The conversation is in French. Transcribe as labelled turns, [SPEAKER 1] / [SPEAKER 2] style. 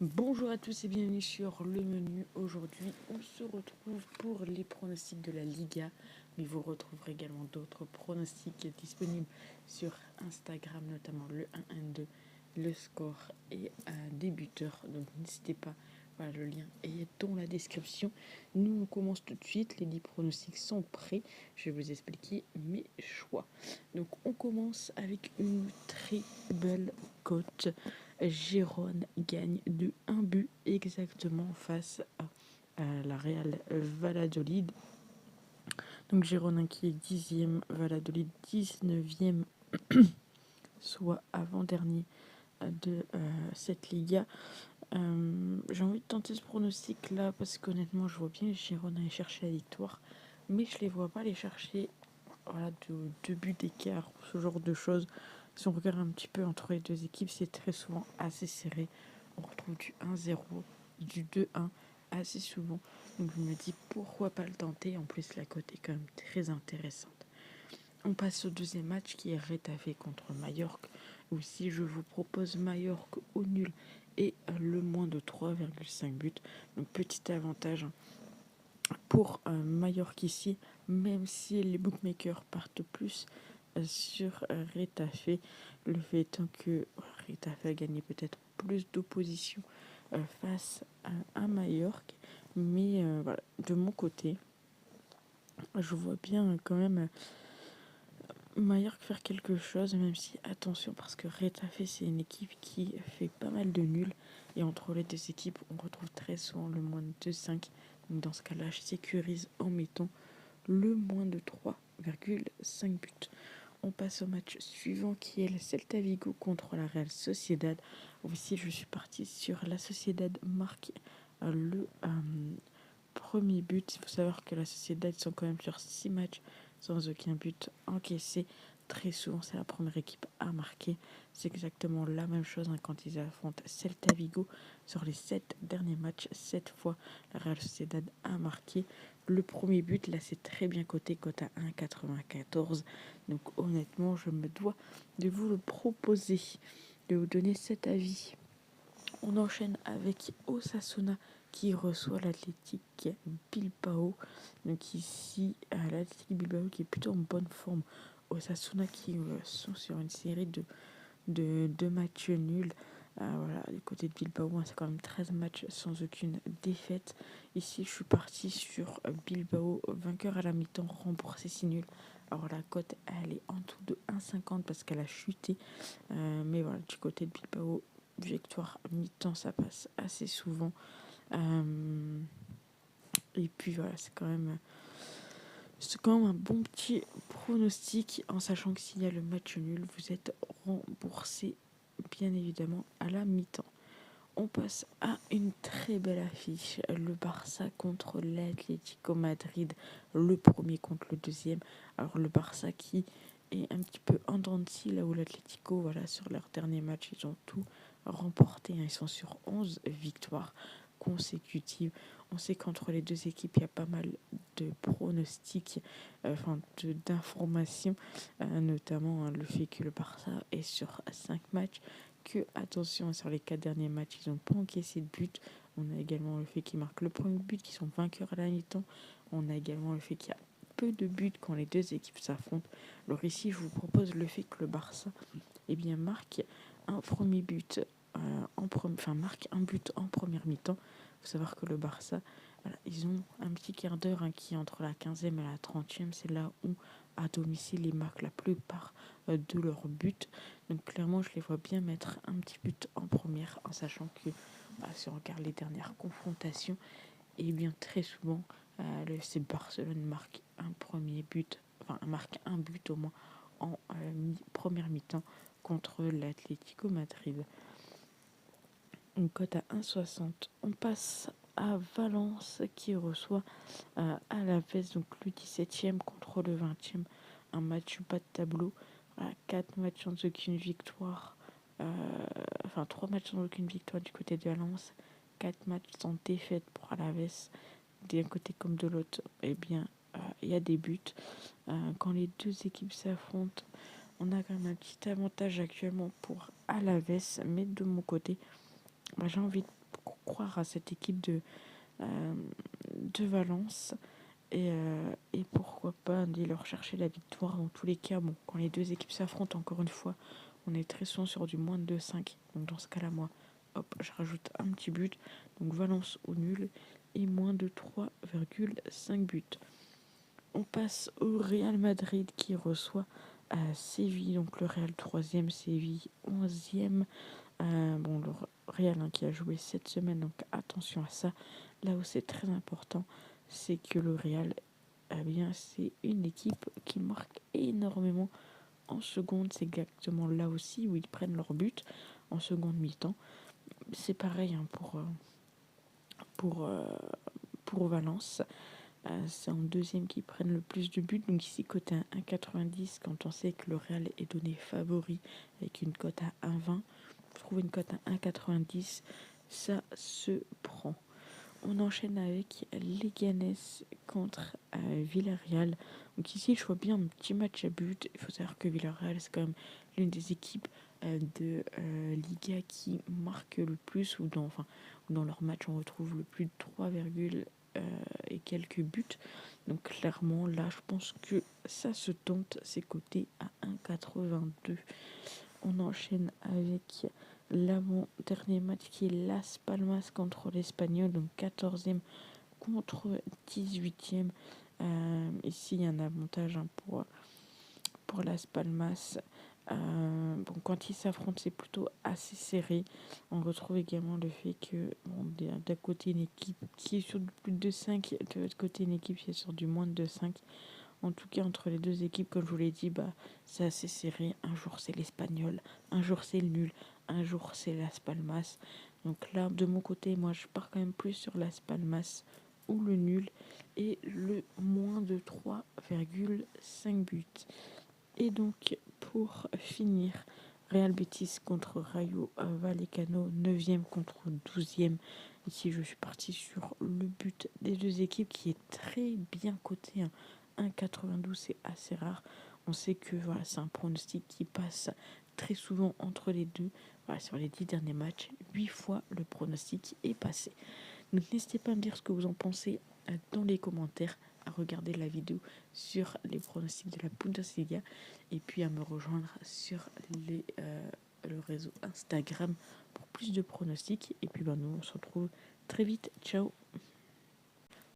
[SPEAKER 1] Bonjour à tous et bienvenue sur le menu. Aujourd'hui, on se retrouve pour les pronostics de la Liga, mais vous retrouverez également d'autres pronostics disponibles sur Instagram, notamment le 1-1-2, le score et des buteurs. Donc n'hésitez pas, voilà, le lien est dans la description. Nous, on commence tout de suite. Les 10 pronostics sont prêts. Je vais vous expliquer mes choix. Donc on commence avec une très belle cote. Gérone gagne de 1 but exactement face à la Real Valladolid. Donc Gérone qui est 10e, Valladolid 19e, soit avant-dernier de cette Liga. J'ai envie de tenter ce pronostic là parce qu'honnêtement je vois bien Gérone aller chercher la victoire, mais je les vois pas aller chercher de 2 buts d'écart, ce genre de choses. Si on regarde un petit peu entre les deux équipes, c'est très souvent assez serré. On retrouve du 1-0, du 2-1 assez souvent. Donc je me dis pourquoi pas le tenter. En plus la cote est quand même très intéressante. On passe au deuxième match qui est Retafe contre Majorque. Aussi je vous propose Majorque au nul et le moins de 3,5 buts. Donc petit avantage pour Majorque ici, même si les bookmakers partent plus sur Retafe, le fait étant que Retafe a gagné peut-être plus d'opposition face à Majorque, mais voilà, de mon côté, je vois bien quand même Majorque faire quelque chose, même si attention parce que Retafe c'est une équipe qui fait pas mal de nuls et entre les deux équipes on retrouve très souvent le moins de 2,5. Donc dans ce cas-là je sécurise en mettant le moins de 3,5 buts. On passe au match suivant qui est le Celta Vigo contre la Real Sociedad. Aussi je suis parti sur la Sociedad marque le premier but. Il faut savoir que la Sociedad, ils sont quand même sur 6 matchs sans aucun but encaissé. Très souvent, c'est la première équipe à marquer. C'est exactement la même chose quand ils affrontent Celta Vigo. Sur les 7 derniers matchs, 7 fois, la Real Sociedad a marqué. Le premier but, là, c'est très bien coté, cote à 1,94. Donc honnêtement, je me dois de vous le proposer, de vous donner cet avis. On enchaîne avec Osasuna qui reçoit l'Athletic Bilbao. Donc ici, l'Athletic Bilbao qui est plutôt en bonne forme. Osasuna qui sont sur une série de matchs nuls. Voilà, du côté de Bilbao, c'est quand même 13 matchs sans aucune défaite. Ici, je suis parti sur Bilbao, vainqueur à la mi-temps, remboursé si nul. Alors la cote, elle est en dessous de 1,50 parce qu'elle a chuté. Mais voilà, du côté de Bilbao, victoire mi-temps, ça passe assez souvent. Et puis voilà, c'est quand même un bon petit pronostic, en sachant que s'il y a le match nul, vous êtes remboursé bien évidemment à la mi-temps. On passe à une très belle affiche, le Barça contre l'Atlético Madrid, le premier contre le deuxième. Alors le Barça qui est un petit peu en dents de scie, là où l'Atlético, voilà, sur leur dernier match, ils ont tout remporté. Ils sont sur 11 victoires consécutives. On sait qu'entre les deux équipes, il y a pas mal de pronostics, d'informations, notamment le fait que le Barça est sur 5 matchs, que, attention, sur les 4 derniers matchs, ils n'ont pas encaissé de but. On a également le fait qu'ils marquent le premier but, qu'ils sont vainqueurs à la mi-temps. On a également le fait qu'il y a peu de buts quand les deux équipes s'affrontent. Alors ici, je vous propose le fait que le Barça marque un premier but, marque un but en première mi-temps. Il faut savoir que le Barça, voilà, ils ont un petit quart d'heure qui est entre la 15e et la 30e. C'est là où, à domicile, ils marquent la plupart de leurs buts. Donc clairement, je les vois bien mettre un petit but en première, en sachant que si on regarde les dernières confrontations, et bien très souvent, le FC Barcelone marque un premier but, marque un but au moins en première mi-temps contre l'Atlético Madrid. Une cote à 1,60. On passe à Valence qui reçoit Alavés, donc le 17e contre le 20e. Un match pas de tableau. 4 matchs sans aucune victoire. 3 matchs sans aucune victoire du côté de Valence. 4 matchs sans défaite pour Alavés. D'un côté comme de l'autre, il y a des buts. Quand les deux équipes s'affrontent, on a quand même un petit avantage actuellement pour Alavés, mais de mon côté, j'ai envie de croire à cette équipe de Valence. Et pourquoi pas aller leur chercher la victoire. Dans tous les cas, bon, quand les deux équipes s'affrontent, encore une fois, on est très souvent sur du moins de 2,5. Donc dans ce cas-là, moi, hop, je rajoute un petit but. Donc Valence au nul et moins de 3,5 buts. On passe au Real Madrid qui reçoit Séville. Donc le Real 3e, Séville 11e. Bon, le Real qui a joué cette semaine, donc attention à ça. Là où c'est très important, c'est que le Real, eh bien, c'est une équipe qui marque énormément en seconde. C'est exactement là aussi où ils prennent leur but en seconde mi-temps. C'est pareil pour, euh, pour Valence. C'est en deuxième qu'ils prennent le plus de buts. Donc ici, cote à 1,90 quand on sait que le Real est donné favori avec une cote à 1,20. Trouver une cote à 1,90, ça se prend. On enchaîne avec Leganés contre Villarreal. Donc ici, je vois bien un petit match à but. Il faut savoir que Villarreal, c'est quand même l'une des équipes de Liga qui marque le plus, ou dans leur match, on retrouve le plus de 3, et quelques buts. Donc clairement, là, je pense que ça se tente. C'est coté à 1,82. On enchaîne avec l'avant-dernier match qui est Las Palmas contre l'Espagnol, donc 14e contre 18e. Ici, il y a un avantage pour Las Palmas. Bon, quand ils s'affrontent, c'est plutôt assez serré. On retrouve également le fait que d'un côté une équipe qui est sur du plus de 5, de l'autre côté une équipe qui est sur du moins de 5. En tout cas, entre les deux équipes, comme je vous l'ai dit, c'est assez serré. Un jour, c'est l'Espagnol, un jour, c'est le nul, un jour, c'est Las Palmas. Donc là, de mon côté, moi, je pars quand même plus sur Las Palmas ou le nul et le moins de 3,5 buts. Et donc, pour finir, Real Betis contre Rayo Vallecano, 9e contre 12e. Ici, je suis parti sur le but des deux équipes qui est très bien coté. 1,92, c'est assez rare. On sait que voilà, c'est un pronostic qui passe très souvent entre les deux. Voilà, sur les 10 derniers matchs, 8 fois le pronostic est passé. Donc n'hésitez pas à me dire ce que vous en pensez dans les commentaires, à regarder la vidéo sur les pronostics de la Bundesliga et puis à me rejoindre sur le réseau Instagram pour plus de pronostics. Et puis nous on se retrouve très vite. Ciao.